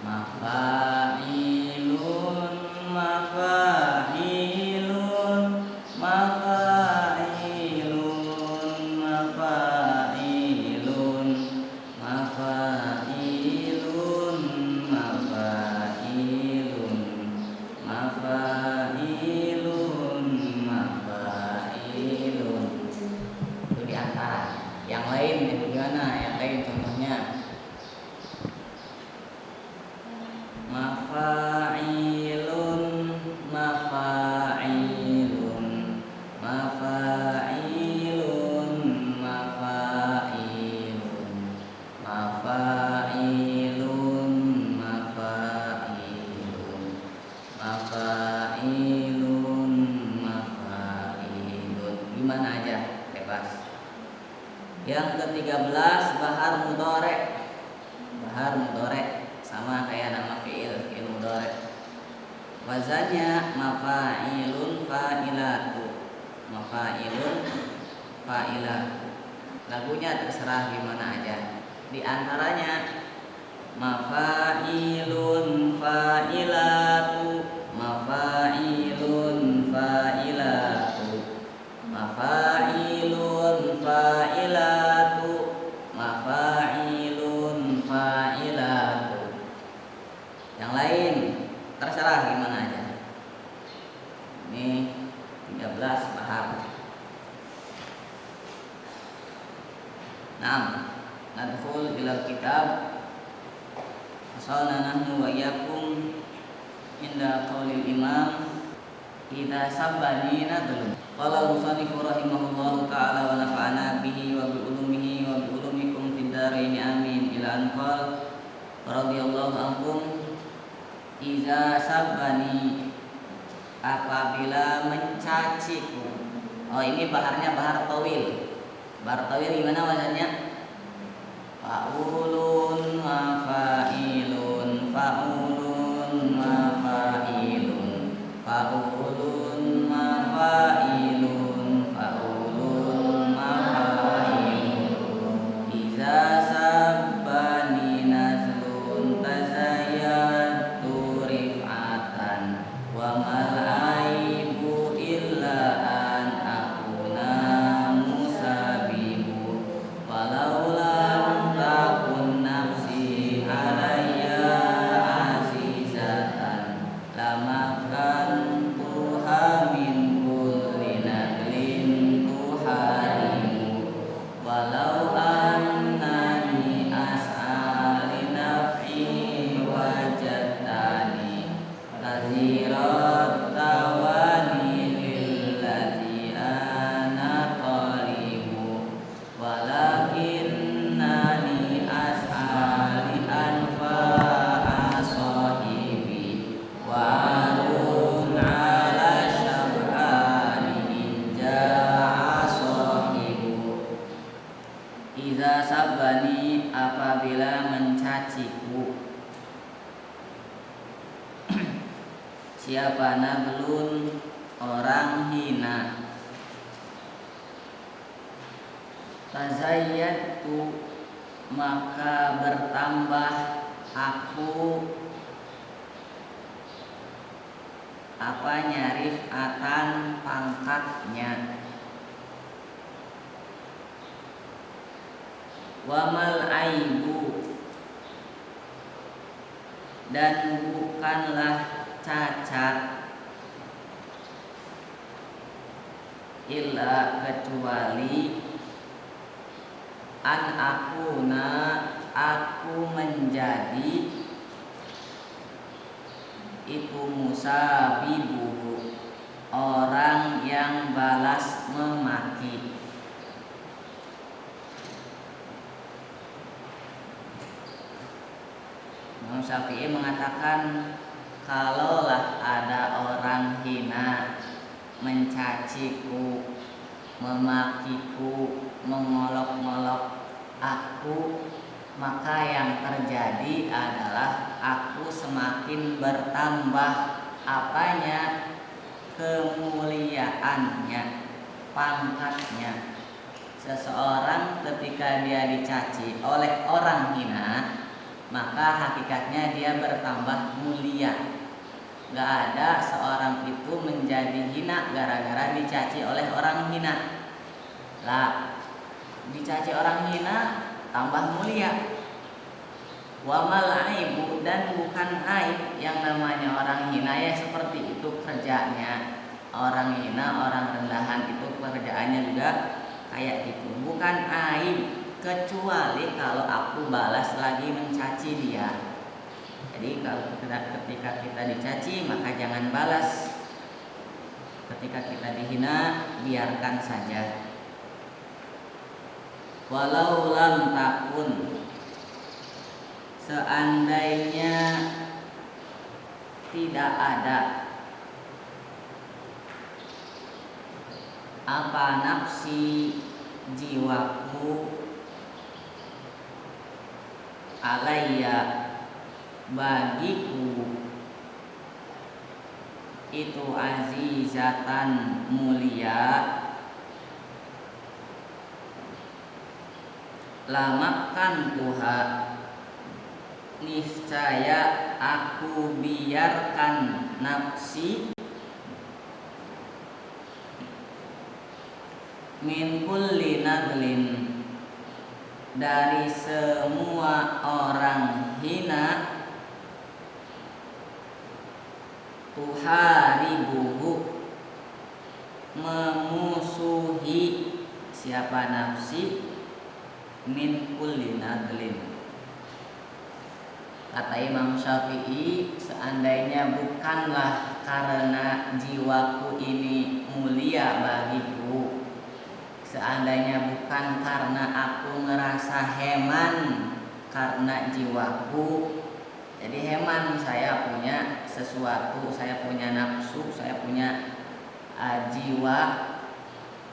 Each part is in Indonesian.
Mafailun, mafailun, mafailun, mafailun, mafailun, mafailun, mafailun, mafailun. Itu di antara. Yang lain gimana? Yang lain contohnya. Mafailun, mafailun, mafailun, mafailun, mafailun, mafailun, mafailun, mafailun. Gimana aja, bebas. Yang ke-13 bahar mudhari'. Bahar mudhari' sama kayak nama fi'il mudhari'. Wazannya mafailun fa'ilatu. Mafailun fa'ilatu. Lagunya terserah gimana aja. Di antaranya mafailun fa'ilatu, mafailun fa'ilatu, mafailun fa'ilatu, mafailun fa'ilatu. Yang lain terserah gimana aja. Ini 13 bahar. 6. Nadkhul ila kitab. Asalna nahnu wa iyyakum inda qaulil imam idza sabbani nadlum. Qala al-musannif rahimahullahu ta'ala wa nafa'ana bihi wa bi ulumihi wa bi ulumikum fid dharain amin ila an qala radhiyallahu anhum. Iza sabbani, apabila mencaciku. Oh, ini baharnya bahar tawil. Bahar tawil gimana wazannya? Fa'ulun wa fa'ilun, fa'ulun wa fa'ilun, fa'ulun wa fa'ilun, fa'ulun wa fa'ilun. Iza sabbani nazlun tazayyatu rif'atan wa mal aibu illa an akuna musabibu walau lam takun nafsi alayya azizatan lamakan tuha min kulli naglin tuharimu walau annani as'ali naf'i wajadtani kazirat tawani lillati ana talibu walakinnani as'ali anfa'a sahibi wa arun ala syab'ani in ja'a sahibu. Iza sabbani, apabila mencaciku. Siapa nablun, orang hina. Tazayyatu, maka bertambah aku apanya rif'atan, pangkatnya. Wamal aibu, dan bukanlah cacat, illa kecuali an akuna, aku menjadi itu musabibu, orang yang balas memaki. Imam Syafi'i mengatakan, kalaulah ada orang hina, mencaciku, memakiku, mengolok-olok aku, maka yang terjadi adalah aku semakin bertambah apanya, kemuliaannya, pangkatnya. Seseorang ketika dia dicaci oleh orang hina, maka hakikatnya dia bertambah mulia. Gak ada seorang itu menjadi hina gara-gara dicaci oleh orang hina. Lah, dicaci orang hina tambah mulia. Wa mal aibu, dan bukan aib yang namanya orang hina ya seperti itu kerjanya. Orang hina, orang rendahan itu pekerjaannya juga kayak gitu. Bukan aib, kecuali kalau aku balas lagi mencaci dia. Jadi kalau ketika kita dicaci maka jangan balas. Ketika kita dihina biarkan saja. Walau lam takun, seandainya tidak ada apa nafsi jiwaku alayya bagiku itu azizatan mulia, lamakan tuha, niscaya aku biarkan nafsi min kulli nadlin, dari semua orang hina, tuharibuhu, memusuhi siapa nafsi, min kulli nadlin. Kata Imam Syafi'i, seandainya bukanlah karena jiwaku ini mulia bagiku, seandainya bukan karena aku ngerasa heman karena jiwaku. Jadi heman, saya punya sesuatu, saya punya nafsu, saya punya jiwa.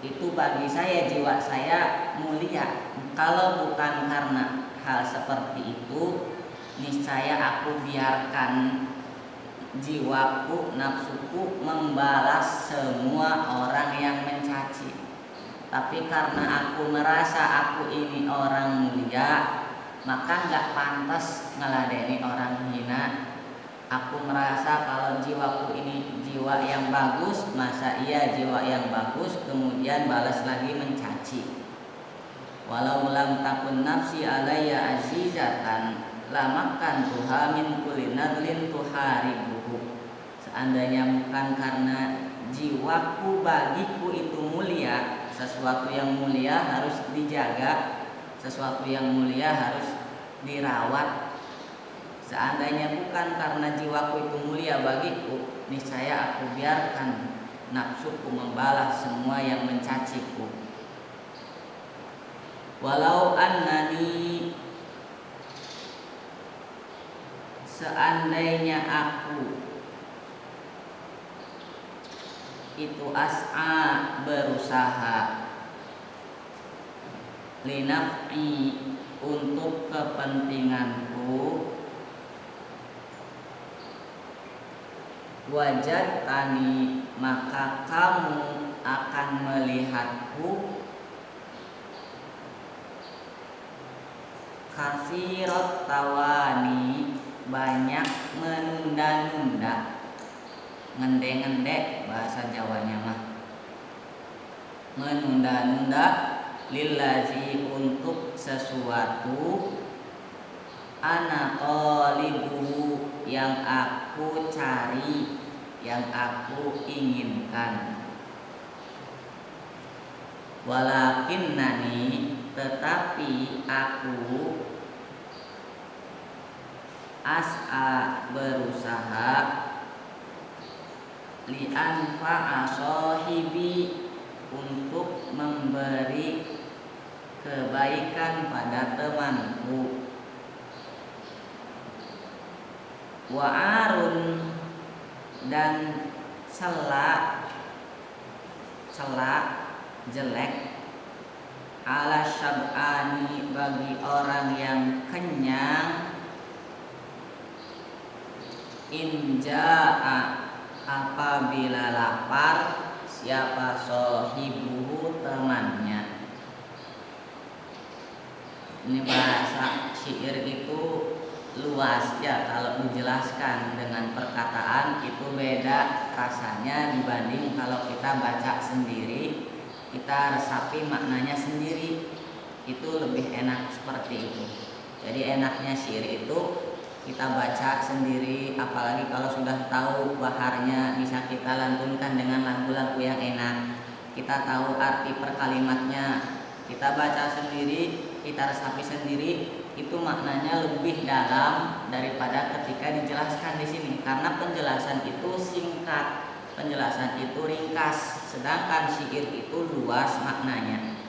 Itu bagi saya, jiwa saya mulia. Kalau bukan karena hal seperti itu, niscaya aku biarkan jiwaku, nafsuku membalas semua orang yang mencaci. Tapi karena aku merasa aku ini orang mulia, maka gak pantas ngeladeni orang hina. Aku merasa kalau jiwaku ini jiwa yang bagus, masa iya jiwa yang bagus kemudian balas lagi mencaci. Walau lam takun nafsi alayya azizatan, lamakan tuha min kulli nadlin tuharibuhu. Seandainya bukan karena jiwaku bagiku itu mulia, sesuatu yang mulia harus dijaga, sesuatu yang mulia harus dirawat. Seandainya bukan karena jiwaku itu mulia bagiku, niscaya aku biarkan nafsuku membalas semua yang mencaciku. Walau annani, seandainya aku itu as'a, berusaha, linaf'i, untuk kepentinganku, wajadtani, maka kamu akan melihatku, katsirat tawani, banyak menunda-nunda. Ngende-ngende bahasa Jawanya mah. Menunda-nunda, lillazi, untuk sesuatu, ana qalibuhu, yang aku cari, yang aku inginkan. Walakinnani, tetapi aku as'a, berusaha, li'anfa'a sahibi, untuk memberi kebaikan pada temanku. Wa'arun, dan cela jelek, ala syab'ani, bagi orang yang kenyang, inja'a, apabila lapar, siapa sohibuhu, temannya. Ini bahasa syair itu luas ya, kalau dijelaskan dengan perkataan itu beda rasanya dibanding kalau kita baca sendiri, kita resapi maknanya sendiri, itu lebih enak seperti itu. Jadi enaknya syair itu kita baca sendiri, apalagi kalau sudah tahu baharnya bisa kita lantunkan dengan lagu-lagu yang enak, kita tahu arti per kalimatnya, kita baca sendiri, kita resapi sendiri, itu maknanya lebih dalam daripada ketika dijelaskan di sini, karena penjelasan itu singkat, penjelasan itu ringkas, sedangkan syair itu luas maknanya.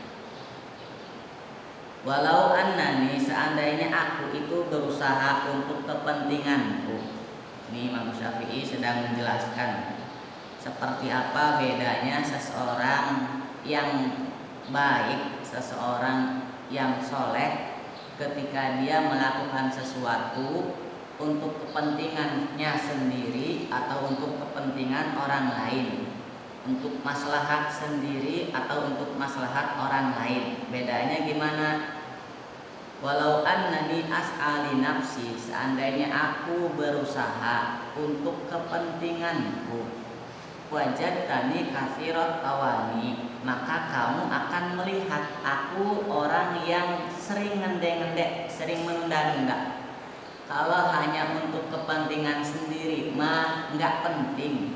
Walau annani, seandainya aku itu berusaha untuk kepentinganku. Ini Imam Syafi'i sedang menjelaskan seperti apa bedanya seseorang yang baik, seseorang yang soleh ketika dia melakukan sesuatu untuk kepentingannya sendiri atau untuk kepentingan orang lain, untuk maslahat sendiri atau untuk maslahat orang lain. Bedanya gimana? Walau annani as'ali nafsi, seandainya aku berusaha untuk kepentinganku, wajadtani katsirat tawani, maka kamu akan melihat aku orang yang sering ngende-ngende, sering menunda-nunda. Kalau hanya untuk kepentingan sendiri mah nggak penting,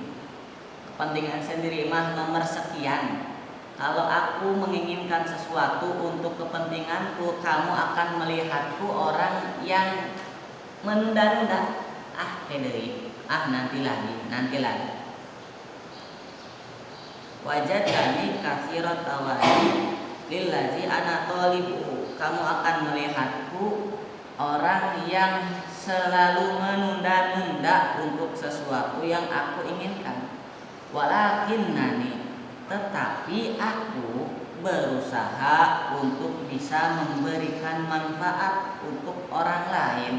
kepentingan sendiri mah nomor sekian. Kalau aku menginginkan sesuatu untuk kepentinganku, kamu akan melihatku orang yang menunda-nunda. Nanti lagi. Wajadani katsirat tawani lillazi ana talibu, kamu akan melihatku orang yang selalu menunda-nunda untuk sesuatu yang aku inginkan. Walakinnani, tetapi aku berusaha untuk bisa memberikan manfaat untuk orang lain.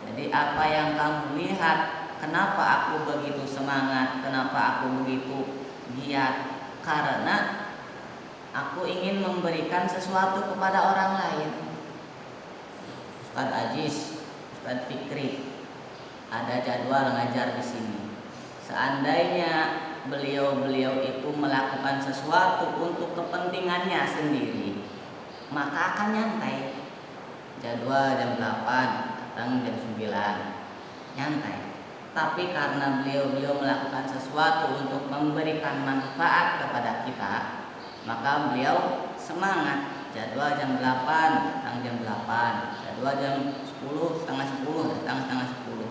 Jadi apa yang kamu lihat, kenapa aku begitu semangat, kenapa aku begitu giat, karena aku ingin memberikan sesuatu kepada orang lain. Ustadz Aziz, Ustadz Fikri ada jadwal ngajar di sini. Seandainya beliau itu melakukan sesuatu untuk kepentingannya sendiri, maka akan nyantai. Jadwal jam 8, datang jam 9, nyantai. Tapi karena beliau melakukan sesuatu untuk memberikan manfaat kepada kita, maka beliau semangat. Jadwal jam 8, datang jam 8. Jadwal jam 10, setengah 10, datang setengah 10.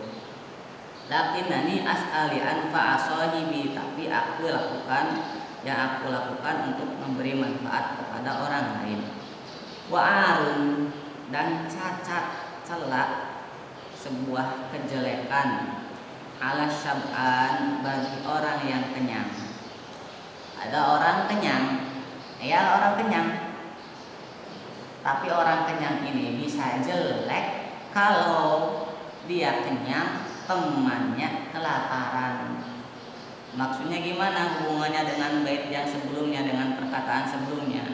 Lakinnani as'ali anfa'a sahibi, tapi aku lakukan untuk memberi manfaat kepada orang lain. Wa'arun, dan cacat, celak, sebuah kejelekan, ala syab'an, bagi orang yang kenyang. Ada orang kenyang, orang kenyang, tapi orang kenyang ini bisa jelek kalau dia kenyang, temannya kelaparan. Maksudnya gimana hubungannya dengan bait yang sebelumnya, dengan perkataan sebelumnya?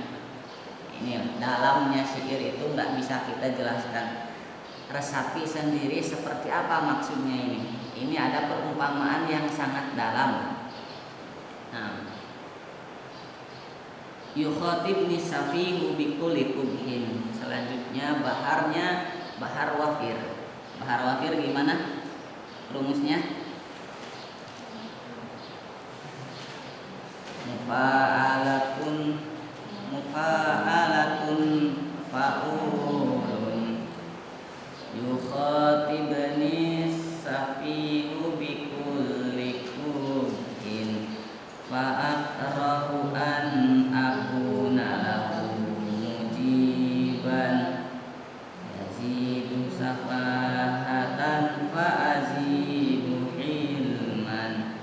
Ini dalamnya syair itu nggak bisa kita jelaskan. Resapi sendiri seperti apa maksudnya ini. Ini ada perumpamaan yang sangat dalam. Nah, yukhatibni safihu bikulli qubhin. Selanjutnya baharnya bahar wafir. Bahar wafir gimana rumusnya? Mufa'alatun fa'ulun yukhatibni safihu bikulli qubhin fa'akrahu an akuna lahu mujiban yazidu safahatan fa'azidu hilman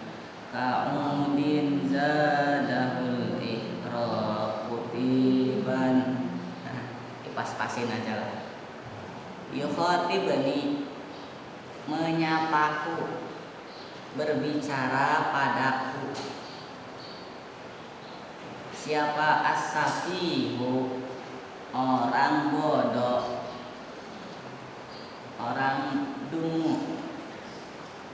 ka'udin zadahul ihraqu tiban. Pas-pasin aja lah. Yukhatibni, menyapaku, berbicara padaku. Siapa? As-safihu, orang bodoh. orang dungu,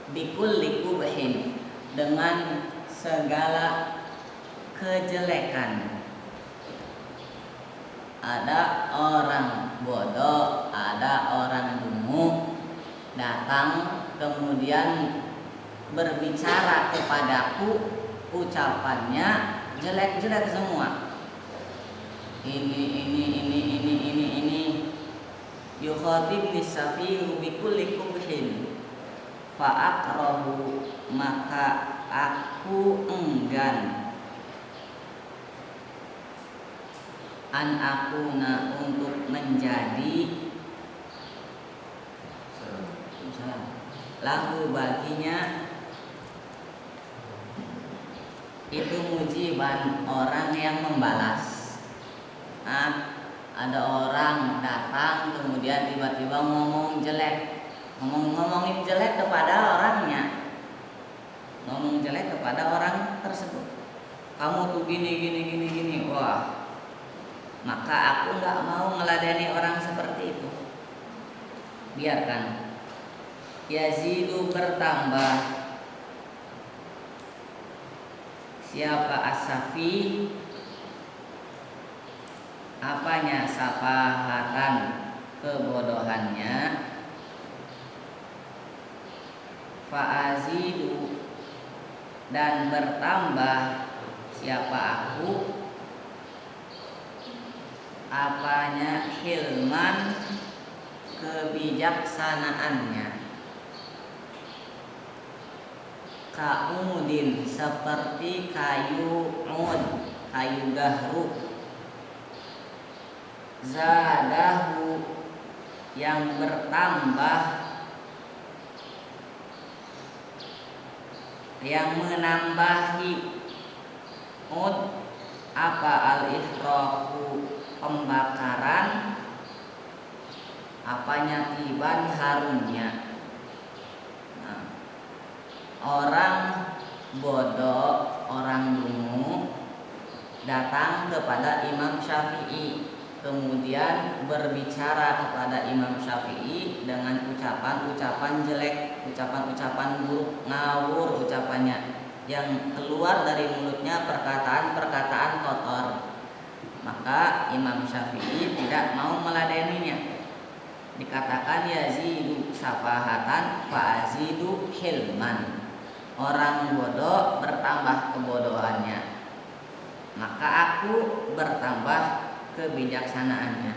bikulli qubhin, dengan segala kejelekan. Ada orang bodoh, ada orang dungu datang kemudian berbicara kepadaku, ucapannya jelek-jelek semua. Ini yukhatibni safihu bikulli qubhin fa akrahu, maka aku enggan an akuna, untuk menjadi lahu, baginya itu mujiban, orang yang membalas. Ada orang datang kemudian tiba-tiba ngomong jelek, ngomongin jelek kepada orangnya, ngomong jelek kepada orang tersebut. Kamu tuh gini. Wah, maka aku nggak mau ngeladeni orang seperti itu. Biarkan. Yazidu, bertambah. Siapa asafi? Apanya? Safahatan, kebodohannya. Fa'azidu, dan bertambah siapa aku? Apanya? Hilman, kebijaksanaannya. Ka'udin, seperti kayu ud, kayu gahru. Zadahu, yang bertambah, yang menambahi. Ud, apa? Al-ihraqu, pembakaran. Apanya? Tiban, harumnya. Orang bodoh, orang dungu datang kepada Imam Syafi'i, kemudian berbicara kepada Imam Syafi'i dengan ucapan-ucapan jelek, ucapan-ucapan buruk, ngawur ucapannya, yang keluar dari mulutnya perkataan-perkataan kotor. Maka Imam Syafi'i tidak mau meladeninya. Dikatakan yazidu safahatan fa azidu hilman. Orang bodoh bertambah kebodohannya, maka aku bertambah kebijaksanaannya.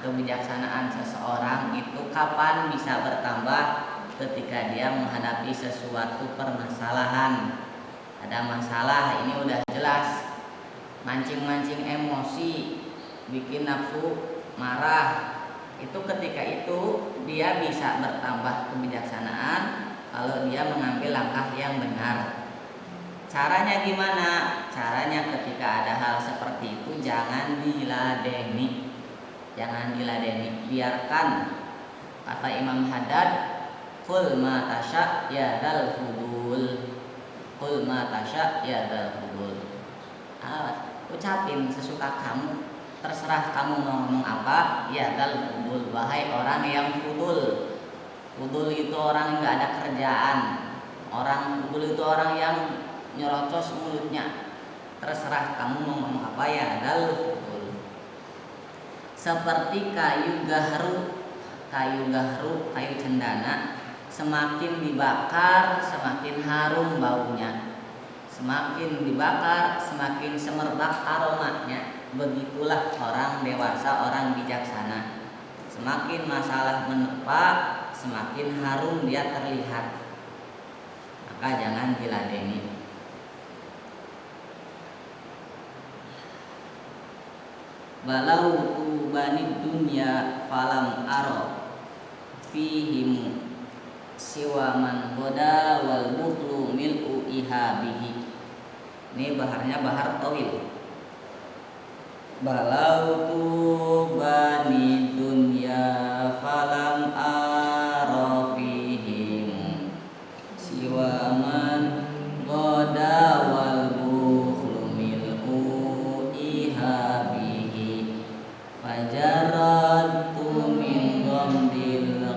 Kebijaksanaan seseorang itu kapan bisa bertambah? Ketika dia menghadapi sesuatu permasalahan. Ada masalah, ini udah jelas, mancing-mancing emosi, bikin nafsu marah. Itu ketika itu dia bisa bertambah kebijaksanaan kalau dia mengambil langkah yang benar. Caranya gimana? Caranya ketika ada hal seperti itu jangan diladeni. Jangan diladeni, biarkan. Kata Imam Haddad, qul ma tasya ya dal fudul. Qul ma tasya ya dal fudul. Ucapin sesuka kamu, terserah kamu mau ngomong apa. Ya dal fudul, wahai orang yang fudul. Fudul itu orang yang gak ada kerjaan. Orang fudul itu orang yang nyerocos mulutnya. Terserah kamu mau ngomong apa, ya dal fudul. Seperti kayu gahru, kayu cendana, semakin dibakar semakin harum baunya, semakin dibakar semakin semerbak aromanya. Begitulah orang dewasa, orang bijaksana. Semakin masalah menerpa, semakin harum dia terlihat. Maka jangan diladeni. Walau tubani dunya falam aro fihim siwa man goda wal bukhlu mil'u ihabihi. Ini baharnya bahar tawil. Balau tubani dunya falam aro fihim siwa man goda wal bukhlu mil'u ihabihi. Fajaratu min ghamdil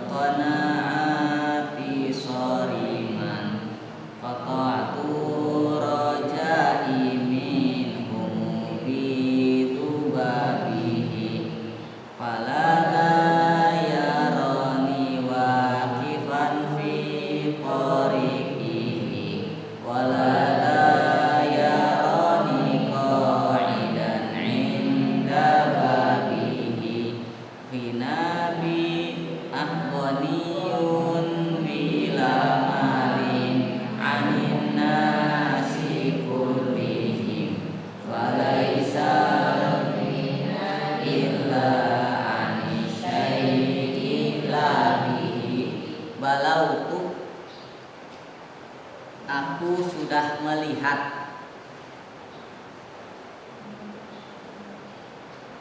Aku sudah melihat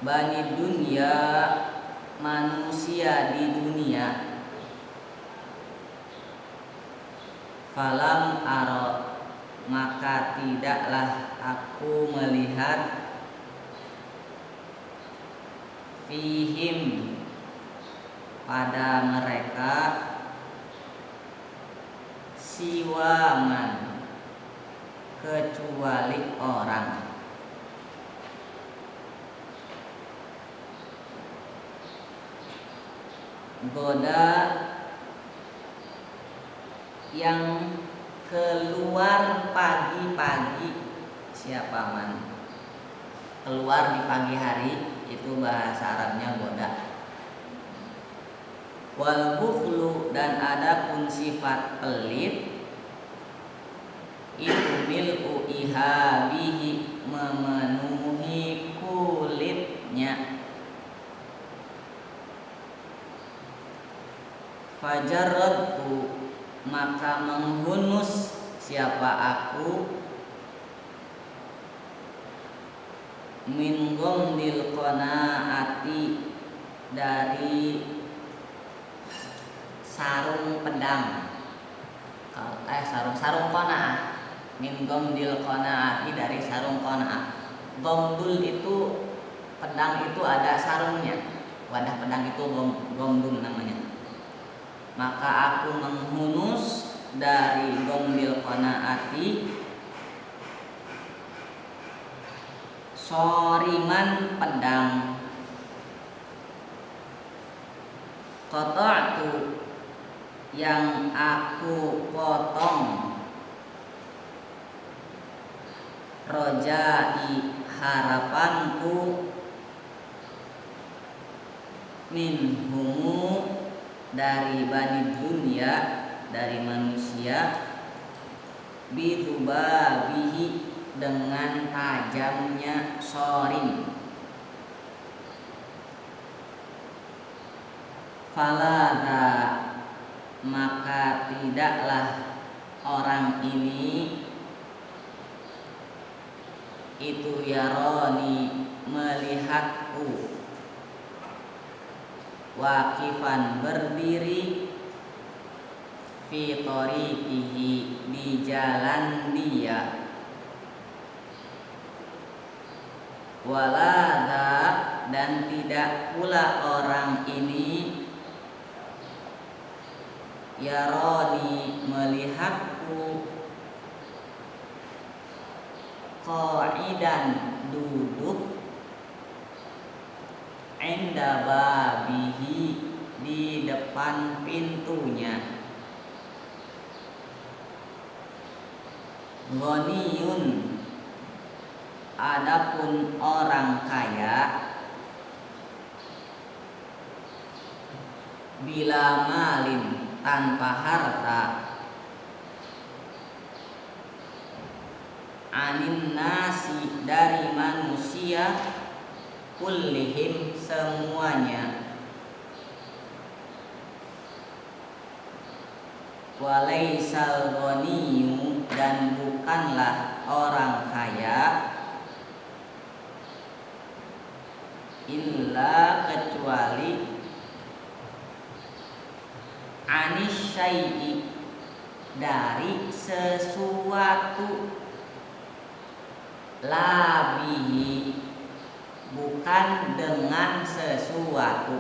bani dunia, manusia di dunia. Falam aro, maka tidaklah aku melihat fihim, pada mereka, siwaman, kecuali orang goda yang keluar pagi-pagi. Siapa man keluar di pagi hari, itu bahasa Arabnya goda. Wal bukhlu, dan adapun sifat pelit, itu mil'u ihabihi, memenuhi kulitnya. Fajarradtu, maka menghunus siapa aku, min gomdil qanaati, dari sarung pedang, sarung qanaah, min gomdil qanaati, dari sarung qanaah. Gomdul itu pedang, itu ada sarungnya, wadah pedang itu gomdul namanya. Maka aku menghunus dari gomdil qanaati, soriman pedang. Qata'tu, yang aku potong, rojai, harapanku, minhumu, dari bani dunia, dari manusia, bidubabihi, dengan tajamnya sorim. Falada, maka tidaklah orang ini itu yaroni, melihatku, waqifan, berdiri, fi thoriqihi, di jalan dia, walada, dan tidak pula orang ini yaroni, melihatku, qa'idan, duduk, inda babihi, di depan pintunya. Ghaniyun, adapun orang kaya, bila malin, tanpa harta, anin nasi, dari manusia, kullihim, semuanya. Walaisal ghaniyu, dan bukanlah orang kaya, illa, kecuali, anis syai'i, dari sesuatu, labihi, bukan dengan sesuatu,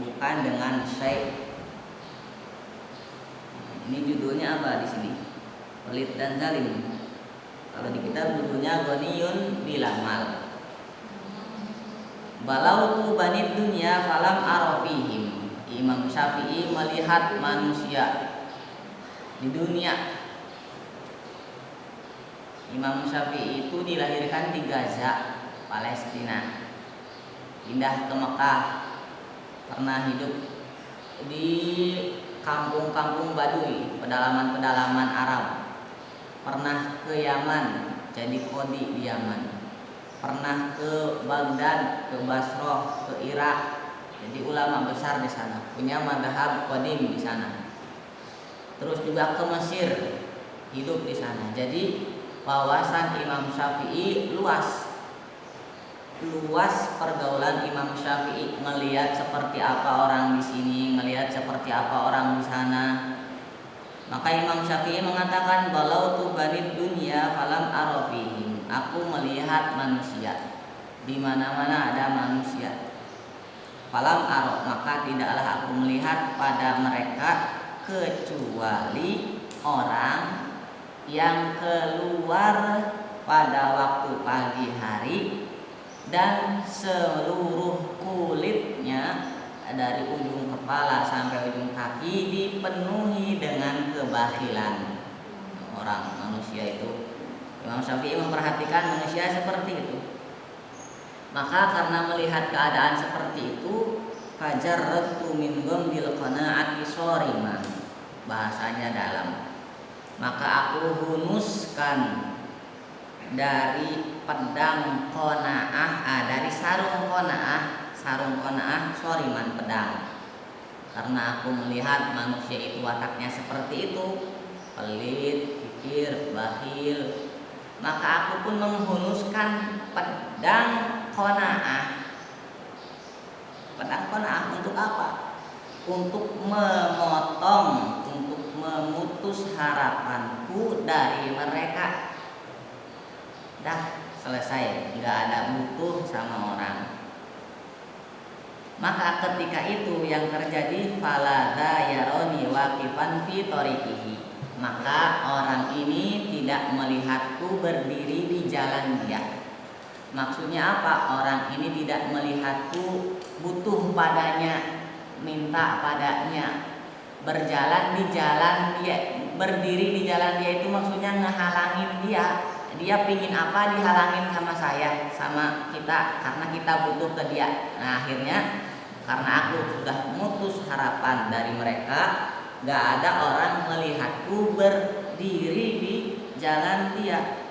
bukan dengan syai'. Ini judulnya apa di sini? Pelit dan zalim. Kalau di kitab judulnya ghaniyun bila mal. Balautu bani dunya falam arafihim. Imam Syafi'i melihat manusia di dunia. Imam Syafi'i itu dilahirkan di Gaza, Palestina. Pindah ke Mekah. Pernah hidup di kampung-kampung Baduy, pedalaman-pedalaman Arab. Pernah ke Yaman, jadi qadhi di Yaman. Pernah ke Baghdad, ke Basrah, ke Irak, jadi ulama besar di sana. Punya madhab qadim di sana. Terus juga ke Mesir, hidup di sana. Jadi wawasan Imam Syafi'i luas pergaulan Imam Syafi'i, ngelihat seperti apa orang di sini, ngelihat seperti apa orang di sana. Maka Imam Syafi'i mengatakan balau tu banid dunya falam arafihim, aku melihat manusia di mana-mana ada manusia. Falam aro, maka tidaklah aku melihat pada mereka kecuali orang yang keluar pada waktu pagi hari dan seluruh kulitnya dari ujung kepala sampai ujung kaki dipenuhi dengan kebakhilan. Orang manusia itu, Imam Syafi'i memperhatikan manusia seperti itu. Maka karena melihat keadaan seperti itu, fajarratu min ghamdil qanaati shoriman, bahasanya dalam, maka aku hunuskan dari pedang qanaah, dari sarung qanaah shoriman, pedang. Karena aku melihat manusia itu wataknya seperti itu, pelit, kikir, bakhil, maka aku pun menghunuskan pedang qanaah. Pedang qanaah untuk apa? Untuk memotong, untuk memutus harapanku dari mereka. Dah selesai, nggak ada butuh sama orang. Maka ketika itu yang terjadi falada yaroni waqifan fi tariqihi, maka orang ini tidak melihatku berdiri di jalan dia. Maksudnya apa? Orang ini tidak melihatku butuh padanya, minta padanya, berjalan di jalan dia, berdiri di jalan dia itu maksudnya ngehalangin dia. Dia pingin apa dihalangin sama saya, sama kita, karena kita butuh ke dia. Nah akhirnya karena aku sudah memutus harapan dari mereka, gak ada orang melihatku berdiri di jalan dia.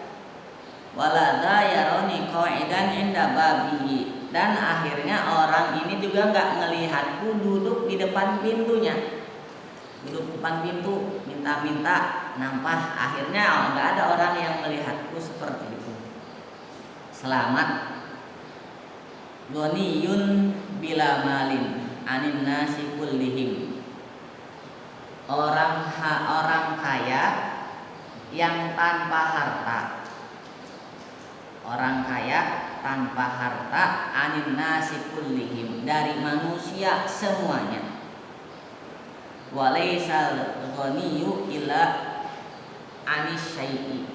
Walada yaroni qa'idan inda babihi, dan akhirnya orang ini juga nggak ngelihatku duduk di depan pintunya, duduk depan pintu minta-minta nampah. Akhirnya nggak ada orang yang melihatku seperti itu. Selamat ghaniyun bila malin anin nasi kullihim, orang kaya yang tanpa harta, orang kaya tanpa harta, anin nasi kullihim, dari manusia semuanya. Walaisal ghaniyu illa anis syai'i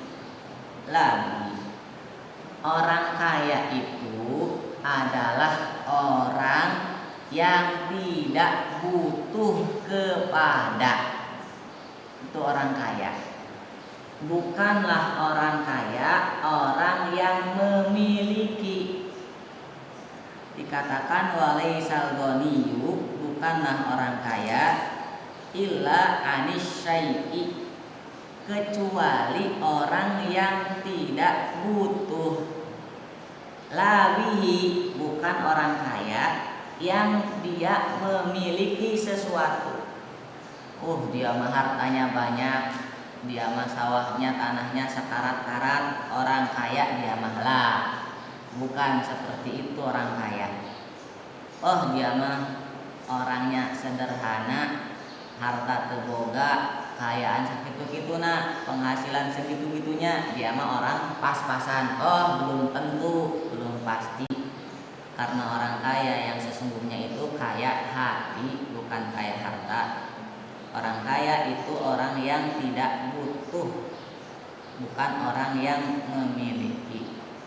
lagi. Orang kaya itu adalah orang yang tidak butuh kepada, itu orang kaya. Bukanlah orang kaya orang yang memiliki. Dikatakan walaisal ghaniyu, bukanlah orang kaya illa anis syai'i, kecuali orang yang tidak butuh. Labihi, bukan orang kaya yang dia memiliki sesuatu. Dia mah hartanya banyak, dia mah sawahnya, tanahnya sekarat-karat, orang kaya dia mah lah. Bukan seperti itu orang kaya. Dia mah orangnya sederhana, harta teboga, kayaan segitu-gituna, penghasilan segitu-gitunya, dia mah orang pas-pasan. Belum tentu, belum pasti. Karena orang kaya yang sesungguhnya itu kaya hati, bukan kaya harta. Orang kaya itu orang yang tidak butuh, bukan orang yang memiliki.